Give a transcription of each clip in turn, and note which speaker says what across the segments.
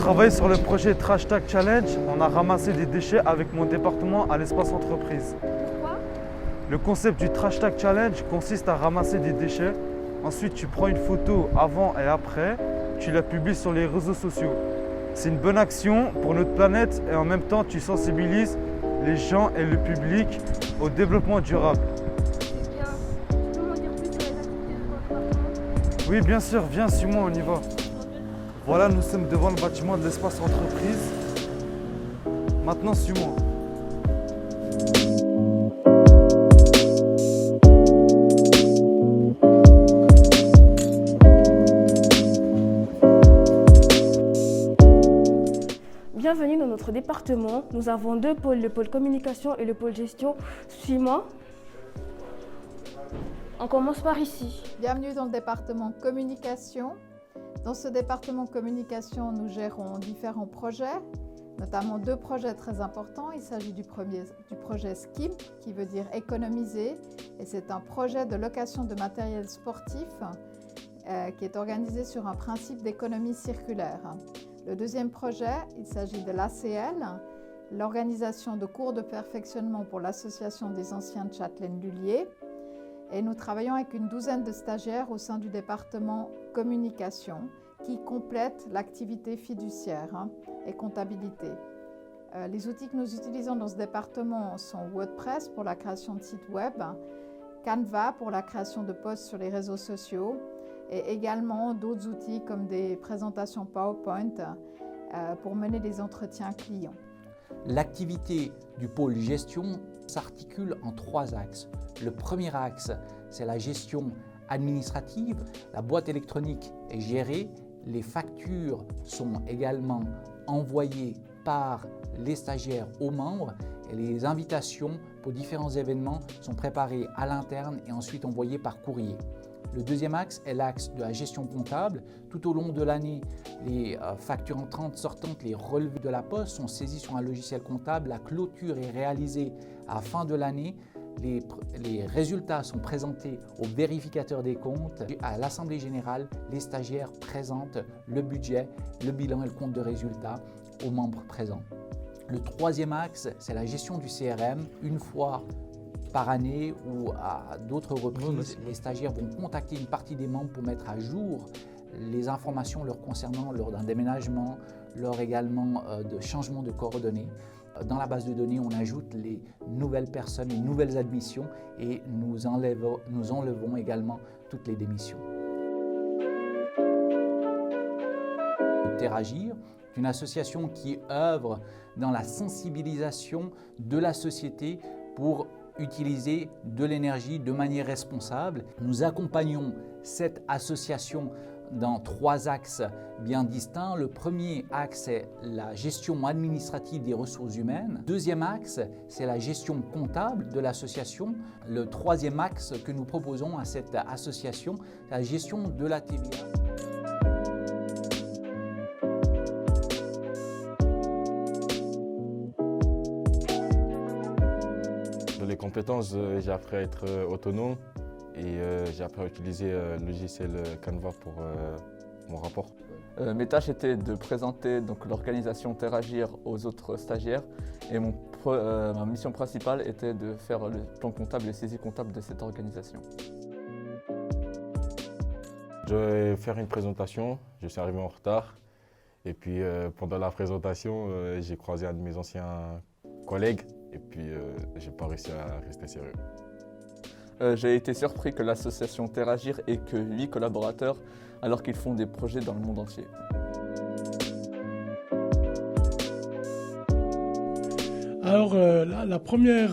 Speaker 1: travaillé sur le projet Trash Tag Challenge. On a ramassé des déchets avec mon département à l'espace entreprise.
Speaker 2: Pourquoi?
Speaker 1: Le concept du Trash Tag Challenge consiste à ramasser des déchets. Ensuite, tu prends une photo avant et après, tu la publies sur les réseaux sociaux. C'est une bonne action pour notre planète et en même temps, tu sensibilises les gens et le public au développement durable.
Speaker 2: C'est bien. Tu peux m'en dire plus sur les activités de votre département?
Speaker 1: Oui, bien sûr, viens, suis-moi, on y va. Voilà, nous sommes devant le bâtiment de l'espace entreprise. Maintenant, suis-moi.
Speaker 2: Bienvenue dans notre département. Nous avons deux pôles, le pôle communication et le pôle gestion. Suis-moi. On commence par ici.
Speaker 3: Bienvenue dans le département communication. Dans ce département communication, nous gérons différents projets, notamment deux projets très importants. Il s'agit du projet SKIM, qui veut dire économiser, et c'est un projet de location de matériel sportif qui est organisé sur un principe d'économie circulaire. Le deuxième projet, il s'agit de l'ACL, l'organisation de cours de perfectionnement pour l'association des anciens de Châtelaine-Lullier. Et nous travaillons avec une douzaine de stagiaires au sein du département communication qui complètent l'activité fiduciaire et comptabilité. Les outils que nous utilisons dans ce département sont WordPress pour la création de sites web, Canva pour la création de posts sur les réseaux sociaux et également d'autres outils comme des présentations PowerPoint pour mener des entretiens clients.
Speaker 4: L'activité du pôle gestion s'articule en trois axes. Le premier axe, c'est la gestion administrative. La boîte électronique est gérée. Les factures sont également envoyées par les stagiaires aux membres et les invitations pour différents événements sont préparées à l'interne et ensuite envoyées par courrier. Le deuxième axe est l'axe de la gestion comptable. Tout au long de l'année, les factures entrantes, sortantes, les relevés de la poste sont saisis sur un logiciel comptable. La clôture est réalisée à la fin de l'année. Les résultats sont présentés au vérificateur des comptes. À l'Assemblée générale, les stagiaires présentent le budget, le bilan et le compte de résultats aux membres présents. Le troisième axe, c'est la gestion du CRM. Une fois par année ou à d'autres reprises, les stagiaires vont contacter une partie des membres pour mettre à jour les informations leur concernant lors d'un déménagement, lors également de changement de coordonnées. Dans la base de données, on ajoute les nouvelles personnes, les nouvelles admissions et nous enlevons également toutes les démissions. Teragir est une association qui œuvre dans la sensibilisation de la société pour utiliser de l'énergie de manière responsable. Nous accompagnons cette association dans trois axes bien distincts. Le premier axe est la gestion administrative des ressources humaines. Deuxième axe, c'est la gestion comptable de l'association. Le troisième axe que nous proposons à cette association, c'est la gestion de la TVA.
Speaker 5: Dans les compétences, j'ai appris à être autonome et j'ai appris à utiliser le logiciel Canva pour mon rapport.
Speaker 6: Mes tâches étaient de présenter l'organisation Teragir aux autres stagiaires et ma mission principale était de faire le plan comptable et saisie comptable de cette organisation.
Speaker 5: Je vais faire une présentation, je suis arrivé en retard et puis pendant la présentation, j'ai croisé un de mes anciens collègues et puis j'ai pas réussi à rester sérieux.
Speaker 6: J'ai été surpris que l'association Teragir ait que 8 collaborateurs alors qu'ils font des projets dans le monde entier.
Speaker 7: Alors la première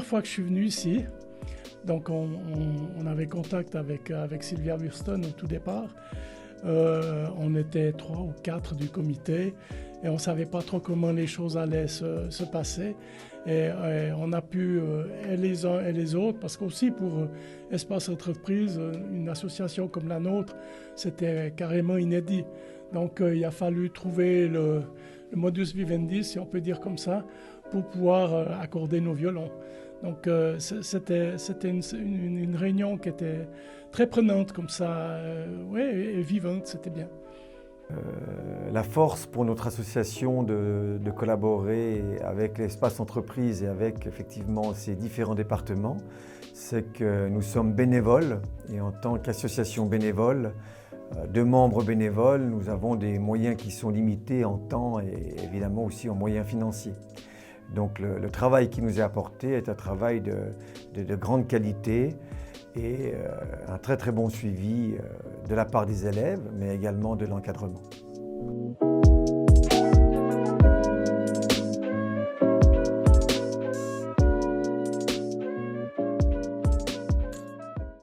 Speaker 7: fois que je suis venu ici, donc on avait contact avec Sylvia Burston au tout départ. On était 3 ou 4 du comité et on ne savait pas trop comment les choses allaient se passer. Et on a pu, et les uns et les autres, parce qu'aussi pour Espace Entreprise, une association comme la nôtre, c'était carrément inédit. Donc il a fallu trouver le modus vivendi, si on peut dire comme ça, pour pouvoir accorder nos violons. Donc c'était une réunion qui était très prenante comme ça, ouais, et vivante, c'était bien.
Speaker 8: La force pour notre association de collaborer avec l'espace entreprise et avec effectivement ces différents départements, c'est que nous sommes bénévoles et en tant qu'association bénévole, de membres bénévoles, nous avons des moyens qui sont limités en temps et évidemment aussi en moyens financiers. Donc le travail qui nous est apporté est un travail de grande qualité et un très très bon suivi de la part des élèves, mais également de l'encadrement.